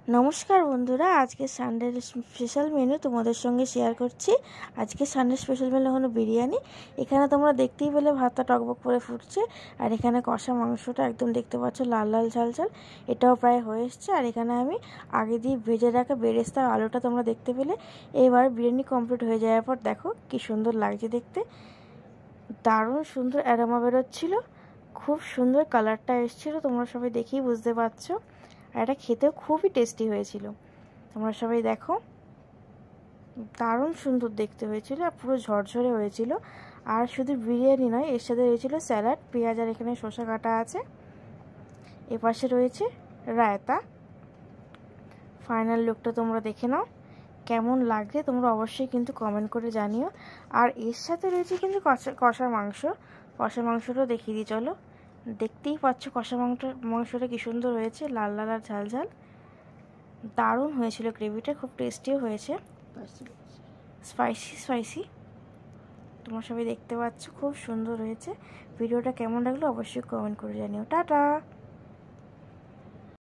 নমস্কার বন্ধুরা, আজকে সানডের স্পেশাল মেনু তোমাদের সঙ্গে শেয়ার করছি। আজকে সানডের স্পেশাল মেনু হলো বিরিয়ানি। এখানে তোমরা দেখতেই পেলে ভাতটা টকবক করে ফুটছে, আর এখানে কষা মাংসটা একদম দেখতে পাচ্ছ লাল লাল ঝাল ঝাল, এটাও প্রায় হয়ে এসছে। আর এখানে আমি আগে দিয়ে ভেজে রাখা বেরেস্তা আলুটা তোমরা দেখতে পেলে। এবার বিরিয়ানি কমপ্লিট হয়ে যাওয়ার পর দেখো কি সুন্দর লাগছে দেখতে, দারুণ সুন্দর অ্যারোমা বেরোচ্ছিল, খুব সুন্দর কালারটা এসেছিলো, তোমরা সবাই দেখেই বুঝতে পারছো। আর এটা খেতেও খুবই টেস্টি হয়েছিল, তোমরা সবাই দেখো, দারুণ সুন্দর দেখতে হয়েছিল আর পুরো ঝরঝরে হয়েছিল। আর শুধু বিরিয়ানি নয়, এর সাথে রয়েছিল স্যালাড, পেঁয়াজ আর এখানে শসা কাটা আছে, এপাশে রয়েছে রায়তা। ফাইনাল লুকটা তোমরা দেখে নাও, কেমন লাগছে তোমরা অবশ্যই কিন্তু কমেন্ট করে জানিও। আর এর সাথে রয়েছে কিন্তু কষা মাংসটাও দেখিয়ে দিই চলো। দেখতেই পাচ্ছ কষা মাংসটা কি সুন্দর হয়েছে, লাল লাল আর ঝাল ঝাল, দারুণ হয়েছিল। গ্রেভিটা খুব টেস্টিও হয়েছে, স্পাইসি। তোমরা সবাই দেখতে পাচ্ছ খুব সুন্দর হয়েছে। ভিডিওটা কেমন লাগলো অবশ্যই কমেন্ট করে জানিও। টাটা।